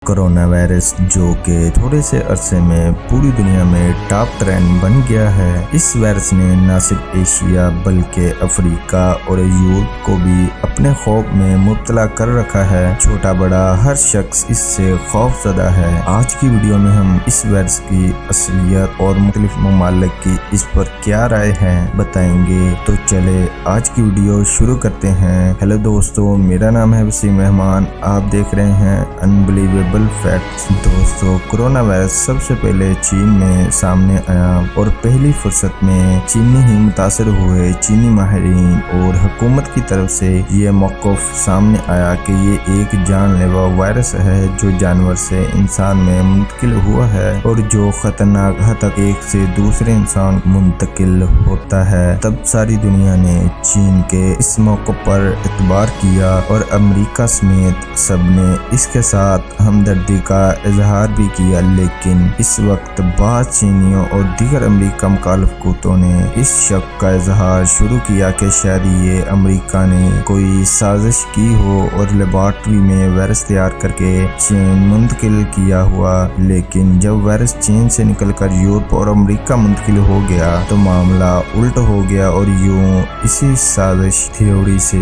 Corona virus जो कि थोड़े से अरसे में पूरी दुनिया में टॉप ट्रेंड बन गया है। इस वायरस ने न सिर्फ एशिया बल्कि अफ्रीका और यूरोप को भी अपने खौफ में मुब्तला कर रखा है। छोटा बड़ा हर शख्स इससे खौफजदा है। आज की वीडियो में हम इस वायरस की असलियत और मुख्तलिफ ममालिक की इस पर क्या राय है बताएंगे। तो चले आज की वीडियो शुरू करते हैं। हेलो दोस्तों, मेरा नाम है वसीम रहमान, आप देख रहे हैं अनबिलीवेबल फैक्ट्स। दोस्तों, कोरोना वायरस सबसे पहले चीन में सामने आया और पहली फुर्सत में चीनी ही मुतासर हुए। चीनी माहिरीन और हुकूमत की तरफ से ये मौक़िफ़ सामने आया कि ये एक जानलेवा वायरस है जो जानवर से इंसान में मुंतकिल हुआ है और जो खतरनाक हद तक एक से दूसरे इंसान मुंतकिल होता है। तब सारी दुनिया ने चीन के इस मौके पर एतबार किया और अमेरिका समेत सबने इसके साथ हमदर्दी का इजहार भी किया। लेकिन इस वक्त बाद चीनियों और दीगर अमेरिका मुखालिफ कुतों ने इस शक का इजहार शुरू किया कि शायद ये अमेरिका ने कोई साजिश की हो और लेबॉर्ट्री में वायरस तैयार करके चीन मुंतकिल किया हुआ। लेकिन जब वायरस चीन से निकलकर यूरोप और अमेरिका मुंतकिल हो गया तो मामला उल्ट हो गया और यूं इसी साजिश थ्योरी से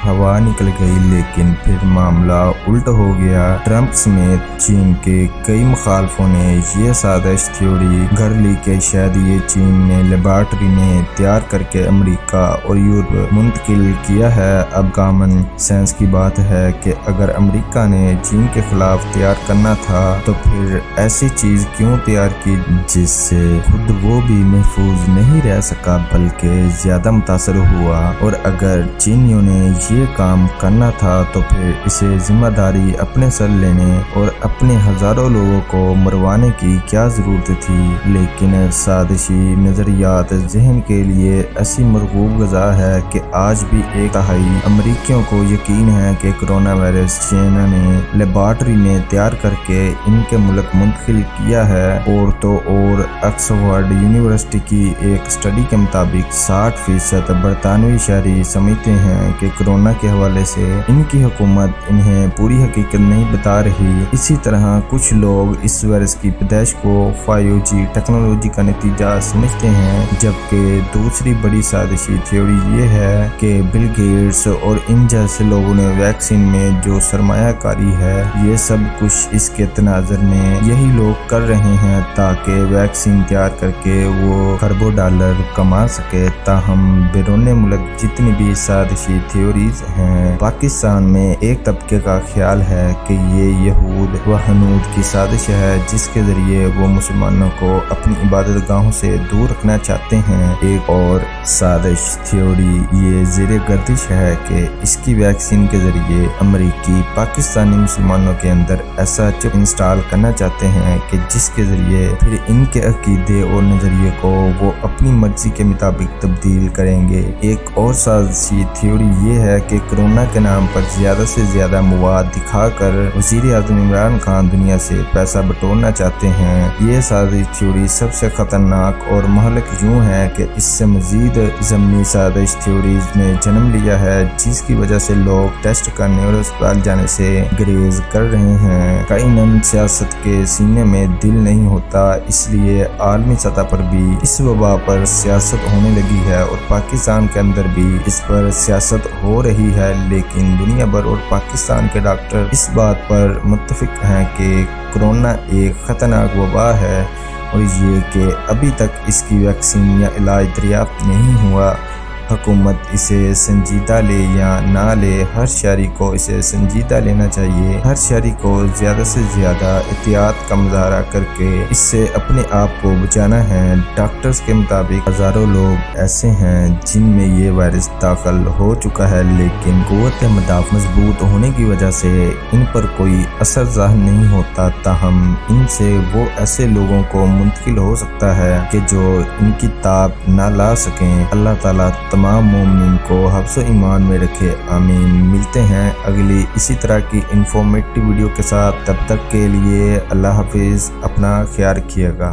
हवा निकल गई। लेकिन फिर मामला उल्ट हो गया। ट्रंप समेत चीन के कई मुखालफों ने यह साजिश थ्योरी घर ली कि शायद ये चीन ने लेबॉर्ट्री में तैयार करके अमेरिका और यूरोप मुंतकिल किया है। अब कॉमन सेंस की बात है कि अगर अमेरिका ने चीन के खिलाफ तैयार करना था तो फिर ऐसी चीज क्यों तैयार की जिससे खुद वो भी महफूज नहीं रह सका बल्कि ज्यादा मुतासर हुआ। और अगर चीनियों ने ये काम करना था तो फिर इसे जिम्मेदारी अपने सर लेने और अपने हजारों लोगों को मरवाने की क्या जरूरत थी। लेकिन साजिशी नजरियात जहन के लिए ऐसी मरगूब गज़ा है कि आज भी एक तिहाई अमेरिकियों को यकीन है कि कोरोना वायरस चीन ने लेबॉर्ट्री में तैयार करके इनके मुल्क मुंतकिल किया है। और तो और ऑक्सफोर्ड यूनिवर्सिटी की एक स्टडी के मुताबिक 60% बरतानवी शहरी समझते हैं कि कोरोना के हवाले से इनकी हुकूमत इन्हें पूरी हकीकत नहीं बता रही। इसी तरह कुछ लोग इस वायरस की पैदाइश को 5G टेक्नोलॉजी का नतीजा समझते हैं, जबकि दूसरी बड़ी साजिशी थ्योरी ये है कि बिल गेट्स और इन जैसे लोगों ने वैक्सीन में जो सरमायाकारी है ये सब कुछ इसके तनाज़र में यही लोग कर रहे हैं ताकि वैक्सीन तैयार करके वो खरबों डॉलर कमा सके। ताहम बैरून मुल्क जितनी भी साजिशी थ्योरीज हैं, पाकिस्तान में एक तबके का ख्याल है कि ये यहूद व हनूद की साजिश है जिसके जरिए वो मुसलमानों को अपनी इबादत गाहों से दूर रखना चाहते हैं। एक और साजिश थ्योरी ये ज़ेरे गर्दिश है कि इसकी वैक्सीन के जरिए अमरीकी पाकिस्तानी मुसलमानों के अंदर ऐसा चिप इंस्टॉल करना चाहते हैं कि जिसके जरिए फिर इनके अकीदे और नजरिए को वो अपनी मर्जी के मुताबिक तब्दील करेंगे। एक और साजिशी थ्योरी ये है कि कोरोना के नाम पर ज्यादा से ज्यादा मवाद दिखाकर वज़ीर आज़म इमरान खान दुनिया से पैसा बटोरना चाहते हैं। ये साजिश थ्योरी सबसे खतरनाक और महलक यूं है कि इससे मजीद ज़मनी साजिश थ्योरीज ने जन्म लिया है जिसकी वजह से लोग टेस्ट करने और अस्पताल जाने से गुरेज कर रहे हैं। काइनन सियासत के सीने में दिल नहीं होता, इसलिए आलमी सतह पर भी इस वबा पर सियासत होने लगी है और पाकिस्तान के अंदर भी इस पर सियासत हो रही है। लेकिन दुनिया भर और पाकिस्तान के डॉक्टर इस बात पर मुत्तफिक हैं कि कोरोना एक खतरनाक वबा है और ये कि अभी तक इसकी वैक्सीन या इलाज दरियाफ्त नहीं हुआ। हुकूमत इसे संजीदा ले या ना ले, हर शहरी को इसे संजीदा लेना चाहिए। हर शहरी को ज़्यादा से ज़्यादा एहतियात का मुजाहरा करके इससे अपने आप को बचाना है। डॉक्टर्स के मुताबिक हज़ारों लोग ऐसे हैं जिनमें ये वायरस दाखिल हो चुका है, लेकिन क़ुव्वत मदाफ़ मजबूत होने की वजह से इन पर कोई असर ज़ाहिर नहीं होता। ताहम इनसे वो ऐसे लोगों को मुंतकिल हो सकता है कि जो इनकी ताब ना ला सकें। अल्लाह ताला तमाम मोमिन को हफ्ज़ ईमान में रखे, आमीन। मिलते हैं अगली इसी तरह की इंफॉर्मेटिव वीडियो के साथ। तब तक के लिए अल्लाह हाफिज़, अपना ख्याल रखिएगा।